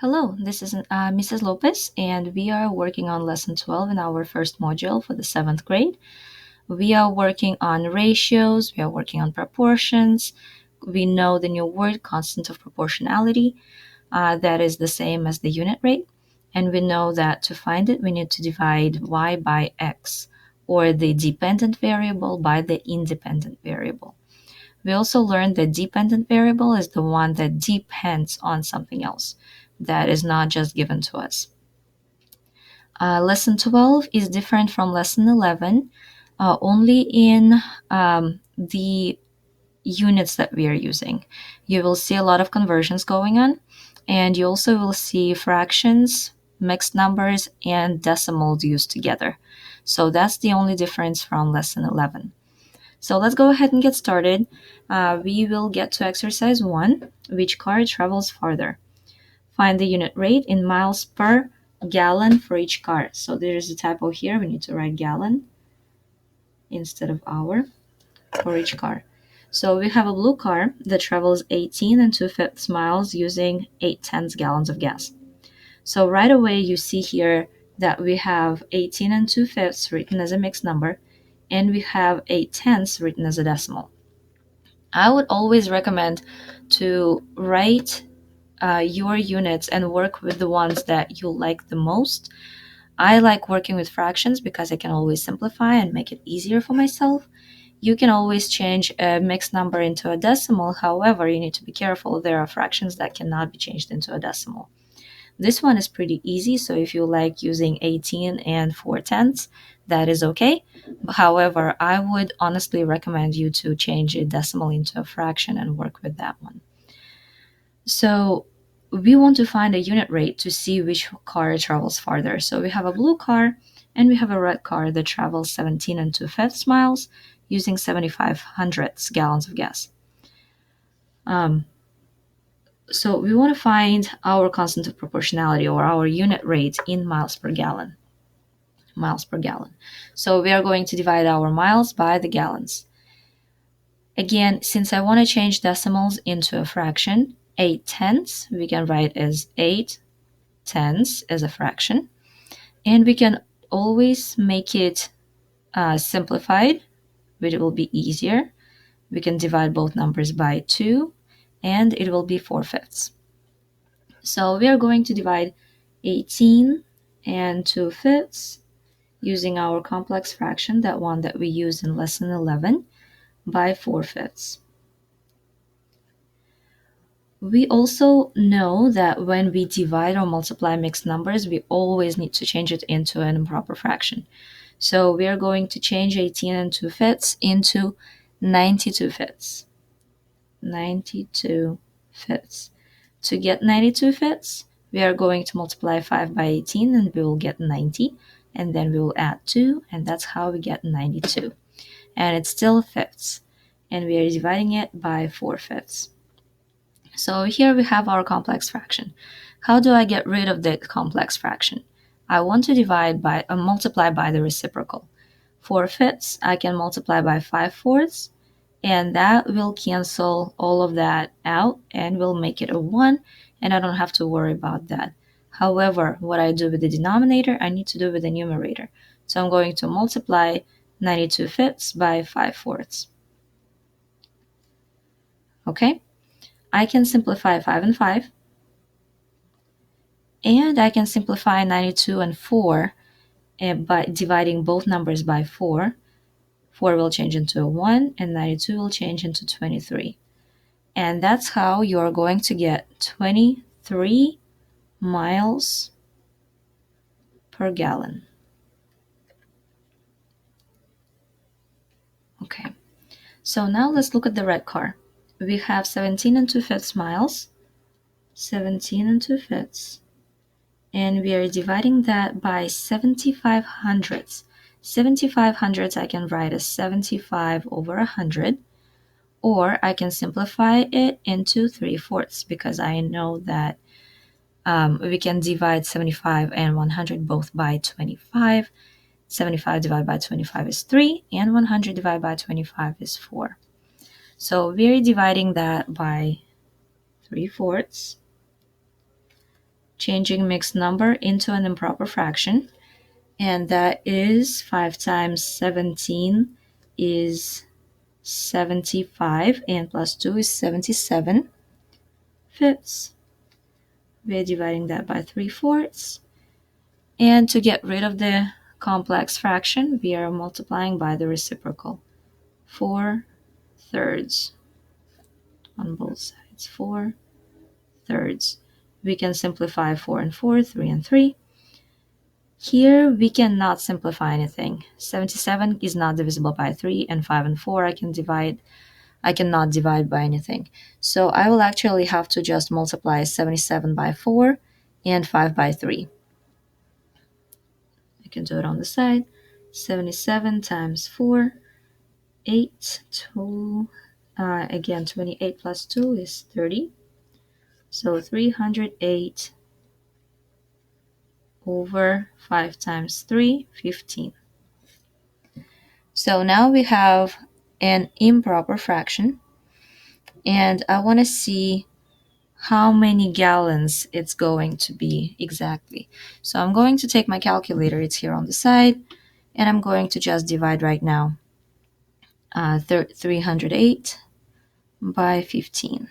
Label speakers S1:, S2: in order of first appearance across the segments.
S1: Hello, this is Mrs. Lopez, and we are working on lesson 12 in our first module for the seventh grade. We are working on ratios, we are working on proportions. We know the new word, constant of proportionality, that is the same as the unit rate. And we know that to find it, we need to divide y by x, or the dependent variable by the independent variable. We also learned that dependent variable is the one that depends on something else that is not just given to us. Lesson 12 is different from lesson 11 only in the units that we are using. You will see a lot of conversions going on, and you also will see fractions, mixed numbers, and decimals used together. So that's the only difference from lesson 11. So let's go ahead and get started. We will get to exercise 1, which car travels farther. Find the unit rate in miles per gallon for each car. So there's a typo here. We need to write gallon instead of hour for each car. So we have a blue car that travels 18 and 2/5 miles using 8/10 gallons of gas. So right away you see here that we have 18 and 2/5 written as a mixed number, and we have 8/10 written as a decimal. I would always recommend to write your units and work with the ones that you like the most. I like working with fractions because I can always simplify and make it easier for myself. You can always change a mixed number into a decimal. However, you need to be careful. There are fractions that cannot be changed into a decimal. This one is pretty easy, so if you like using 18 and 4/10, that is okay. However, I would honestly recommend you to change a decimal into a fraction and work with that one. So we want to find a unit rate to see which car travels farther. So we have a blue car and we have a red car that travels 17 and 2/5 miles using 75 hundredths gallons of gas. Um, so we want to find our constant of proportionality, or our unit rate in miles per gallon. Miles per gallon. So we are going to divide our miles by the gallons. Again, since I want to change decimals into a fraction, 8/10 we can write as 8/10 as a fraction. And we can always make it simplified, which will be easier. We can divide both numbers by 2, and it will be 4/5. So we are going to divide 18 and 2/5 using our complex fraction, that one that we used in lesson 11, by 4/5. We also know that when we divide or multiply mixed numbers, we always need to change it into an improper fraction. So we are going to change 18 and 2/5 into 92/5. 92/5. To get 92/5, we are going to multiply 5 by 18 and we will get 90. And then we will add 2, and that's how we get 92. And it's still fifths. And we are dividing it by 4/5. So here we have our complex fraction. How do I get rid of the complex fraction? I want to divide by multiply by the reciprocal. 4/5 I can multiply by 5/4, and that will cancel all of that out and will make it a 1, and I don't have to worry about that. However, what I do with the denominator, I need to do with the numerator. So I'm going to multiply 92/5 by 5/4. Okay? I can simplify 5 and 5, and I can simplify 92 and 4 by dividing both numbers by 4. 4 will change into a 1, and 92 will change into 23. And that's how you're going to get 23 miles per gallon. Okay, so now let's look at the red car. We have 17 and 2/5 miles, 17 and 2/5, and we are dividing that by 75 hundredths. 75 hundredths I can write as 75 over 100, or I can simplify it into 3/4 because I know that we can divide 75 and 100 both by 25. 75 divided by 25 is 3, and 100 divided by 25 is 4. So we're dividing that by 3/4. changing mixed number into an improper fraction, and that is 5 times 17 is 75, and plus 2 is 77 fifths. We're dividing that by 3/4. And to get rid of the complex fraction, we are multiplying by the reciprocal. 4/3 on both sides. 4/3. We can simplify 4 and 4, 3 and 3. Here we cannot simplify anything. 77 is not divisible by 3, and 5 and 4 I cannot divide by anything. So I will actually have to just multiply 77 by 4 and 5 by 3. I can do it on the side. 77 times 4, 8, 2, again 28 plus 2 is 30. So 308 over 5 times 3, 15. So now we have an improper fraction, and I want to see how many gallons it's going to be exactly. So I'm going to take my calculator, it's here on the side, and I'm going to just divide right now 308 by 15.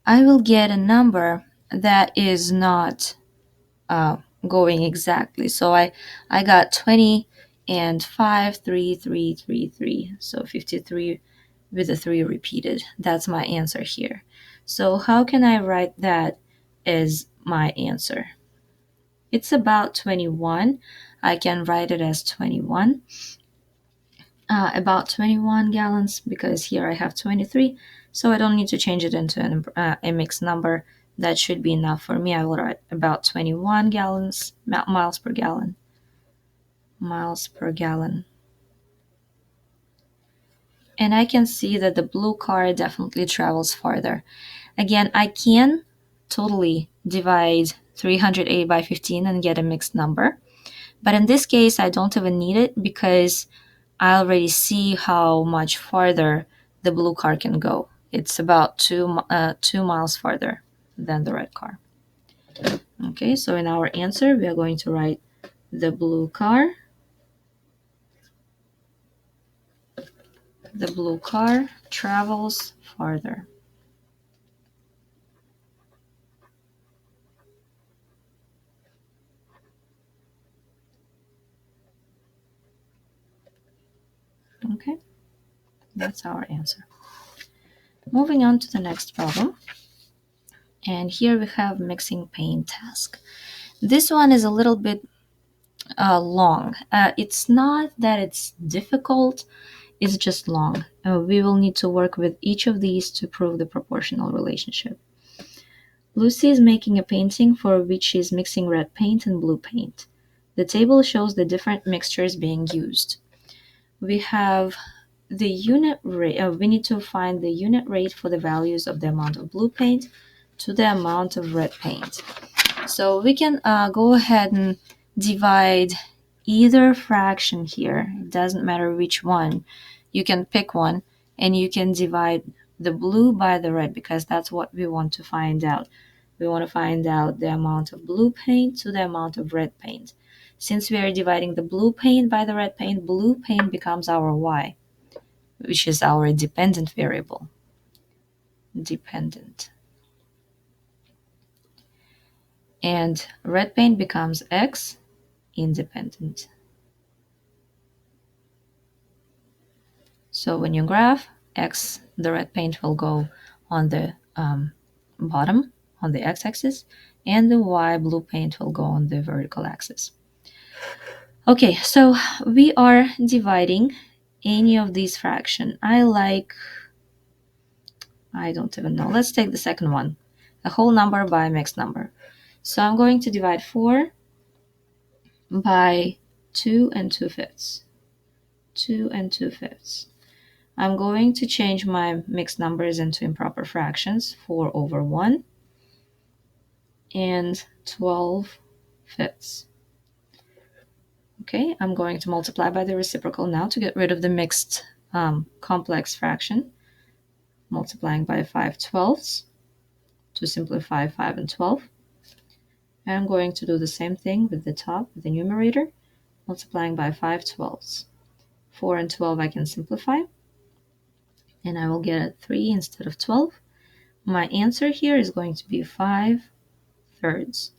S1: I will get a number that is not going exactly. So I got 20 and 5, 3, 3, 3, 3. So 53 with the 3 repeated. That's my answer here. So how can I write that as my answer? It's about 21. I can write it as 21. About 21 gallons, because here I have 23. So I don't need to change it into a mixed number. That should be enough for me. I will write about 21 gallons, miles per gallon. Miles per gallon. And I can see that the blue car definitely travels farther. Again, I can totally divide 308 by 15 and get a mixed number. But in this case, I don't even need it because I already see how much farther the blue car can go. It's about 2 miles farther than the red car. Okay, so in our answer, we are going to write the blue car. The blue car travels farther. Okay, that's our answer. Moving on to the next problem. And here we have mixing paint task. This one is a little bit long. It's not that it's difficult, it's just long. We will need to work with each of these to prove the proportional relationship. Lucy is making a painting for which she is mixing red paint and blue paint. The table shows the different mixtures being used. We have the unit rate. We need to find the unit rate for the values of the amount of blue paint to the amount of red paint. So we can go ahead and divide either fraction here. It doesn't matter which one. You can pick one and you can divide the blue by the red because that's what we want to find out. We want to find out the amount of blue paint to the amount of red paint. Since we are dividing the blue paint by the red paint, blue paint becomes our y, which is our dependent variable. Dependent. And red paint becomes x, independent. So when you graph x, the red paint will go on the bottom, on the x-axis, and the y, blue paint, will go on the vertical axis. Okay, so we are dividing any of these fractions. I don't even know. Let's take the second one, a whole number by a mixed number. So I'm going to divide 4 by 2 and 2/5. 2 and 2/5. I'm going to change my mixed numbers into improper fractions, 4 over 1 and 12/5. Okay, I'm going to multiply by the reciprocal now to get rid of the mixed complex fraction. Multiplying by 5/12 to simplify 5 and 12. And I'm going to do the same thing with the top, with the numerator, multiplying by 5/12. 4 and 12 I can simplify, and I will get a 3 instead of 12. My answer here is going to be 5/3.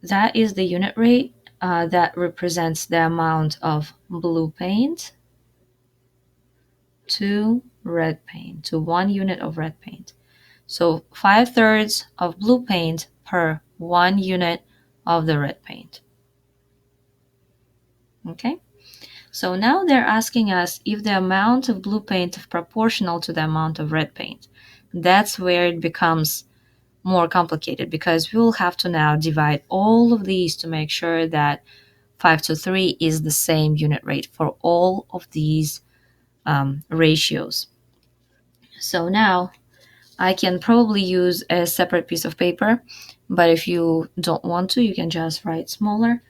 S1: That is the unit rate that represents the amount of blue paint to red paint, to 1 unit of red paint. So 5/3 of blue paint per 1 unit of the red paint. Okay, so now they're asking us if the amount of blue paint is proportional to the amount of red paint. That's where it becomes more complicated, because we'll have to now divide all of these to make sure that 5/3 is the same unit rate for all of these ratios. So now I can probably use a separate piece of paper, but if you don't want to, you can just write smaller,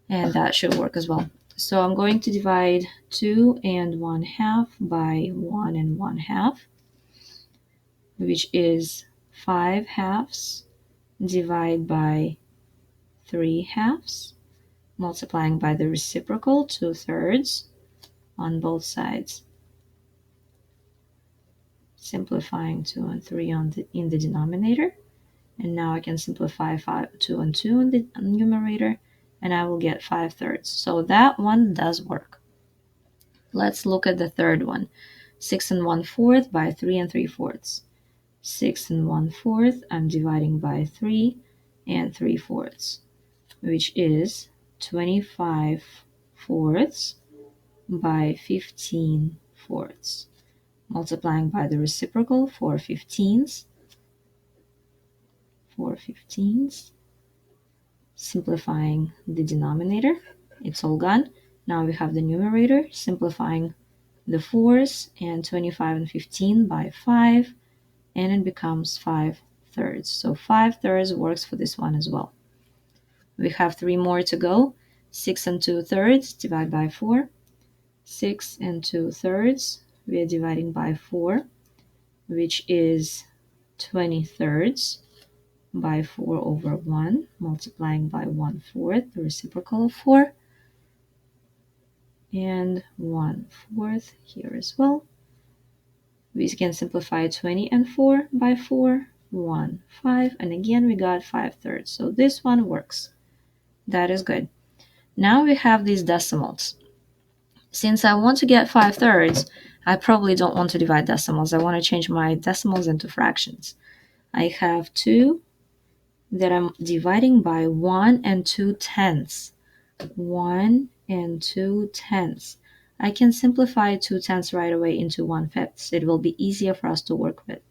S1: and that should work as well. So I'm going to divide 2 and 1/2 by 1 and 1/2, which is 5/2 divide by 3/2, multiplying by the reciprocal 2/3 on both sides, simplifying 2 and 3 in the denominator. And now I can simplify 2 and 2 in the numerator, and I will get 5/3. So that one does work. Let's look at the third one. 6 and 1/4 by 3 and 3/4. 6 and 1/4, I'm dividing by 3 and 3/4, which is 25/4 by 15/4. Multiplying by the reciprocal, 4/15, 4/15, simplifying the denominator. It's all gone. Now we have the numerator, simplifying the 4s and 25 and 15 by 5, and it becomes 5/3. So 5/3 works for this one as well. We have 3 more to go. 6 and 2/3 divide by 4. 6 and 2/3 we are dividing by 4, which is 20/3 by 4 over 1, multiplying by 1/4, the reciprocal of 4, and 1/4 here as well. We can simplify 20 and 4 by 4, 1, 5, and again we got 5/3. So this one works. That is good. Now we have these decimals. Since I want to get 5/3, I probably don't want to divide decimals. I want to change my decimals into fractions. I have 2 that I'm dividing by 1 and 2/10. 1 and 2/10. I can simplify 2/10 right away into 1/5. It will be easier for us to work with.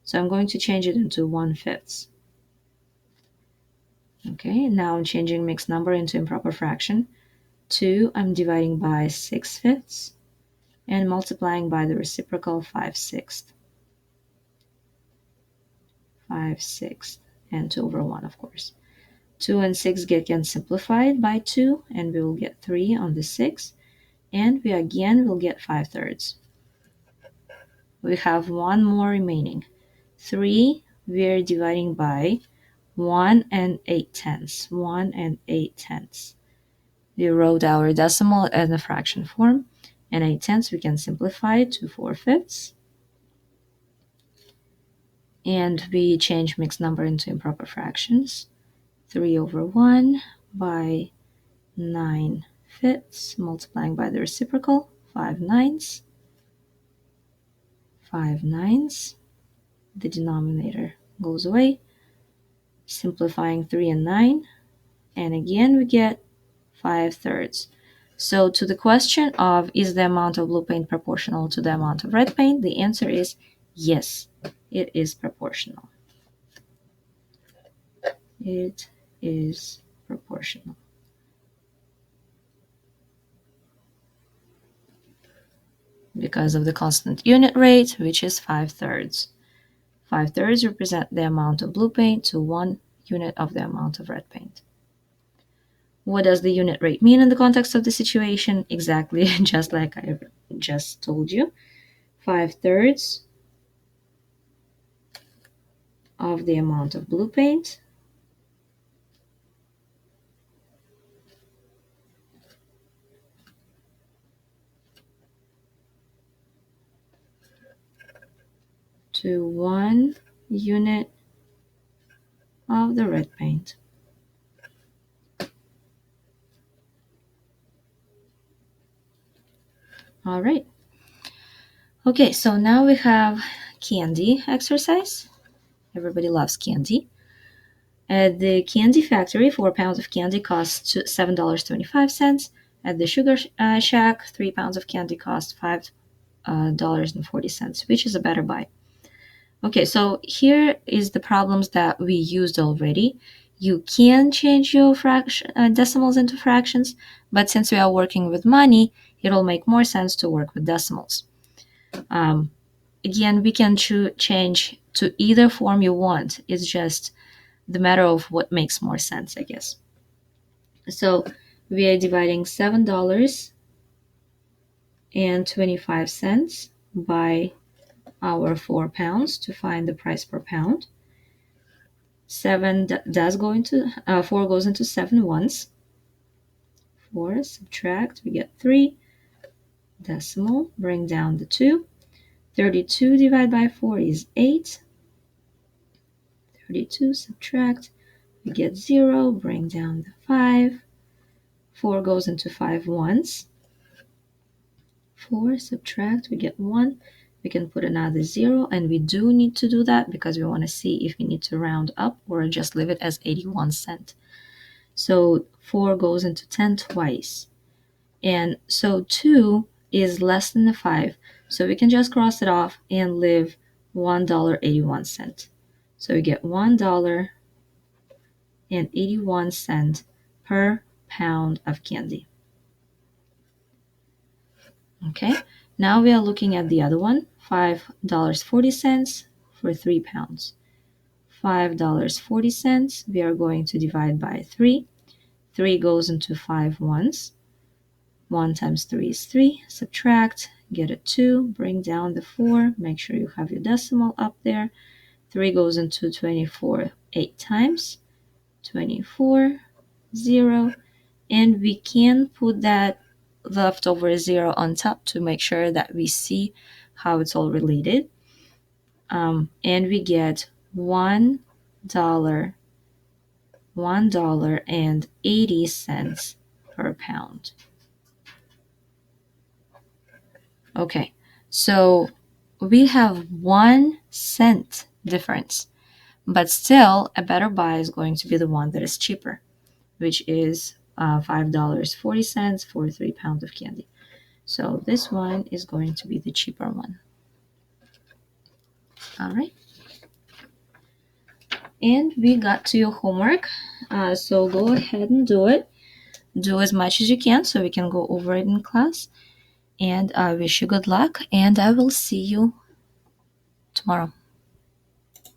S1: So I'm going to change it into 1/5. Okay, now I'm changing mixed number into improper fraction. 2 I'm dividing by 6/5 and multiplying by the reciprocal 5/6. 5/6 and 2 over 1, of course. 2 and 6 get simplified by 2, and we will get 3 on the 6, and we again will get 5/3. We have one more remaining. 3 we're dividing by 1 and 8/10. 1 and 8/10. We wrote our decimal in the fraction form, and 8/10 we can simplify to 4/5. And we change mixed number into improper fractions. 3 over 1 by 9/5, multiplying by the reciprocal, 5/9. 5/9. The denominator goes away, simplifying 3 and 9, and again we get 5/3. So to the question of is the amount of blue paint proportional to the amount of red paint, the answer is yes, it is proportional. It is proportional. Because of the constant unit rate, which is 5/3. 5/3 represent the amount of blue paint to 1 unit of the amount of red paint. What does the unit rate mean in the context of the situation? Exactly just like I just told you. 5/3 of the amount of blue paint to 1 unit of the red paint. All right. Okay, so now we have candy exercise. Everybody loves candy. At the candy factory, 4 pounds of candy costs $7.25. At the sugar shack, 3 pounds of candy cost $5.40. Which is a better buy? Okay, so here is the problems that we used already. You can change your decimals into fractions, but since we are working with money, it'll make more sense to work with decimals. Again, we can change to either form you want. It's just the matter of what makes more sense, I guess. So we are dividing $7.25 by our 4 pounds to find the price per pound. 4 goes into 7 once. 4 subtract, we get 3. Decimal, bring down the 2. 32 divided by 4 is 8. 32 subtract, we get 0, bring down the 5. 4 goes into 5 once. 4 subtract, we get 1. We can put another 0, and we do need to do that because we want to see if we need to round up or just leave it as 81 cents. So 4 goes into 10 twice. And so 2 is less than the 5. So we can just cross it off and leave $1.81. So we get $1.81 per pound of candy. Okay, now we are looking at the other one, $5.40 for 3 pounds. $5.40, we are going to divide by 3. 3 goes into 5 once. 1 times 3 is 3. Subtract, get a 2, bring down the 4. Make sure you have your decimal up there. 3 goes into 24 8 times. 24, 0. And we can put that leftover 0 on top to make sure that we see how it's all related. And we get $1.80 per pound. Okay, so we have 1 cent difference, but still a better buy is going to be the one that is cheaper, which is $5.40 for 3 pounds of candy. So this one is going to be the cheaper one. All right. And we got to your homework. So go ahead and do it. Do as much as you can so we can go over it in class. And I wish you good luck, and I will see you tomorrow.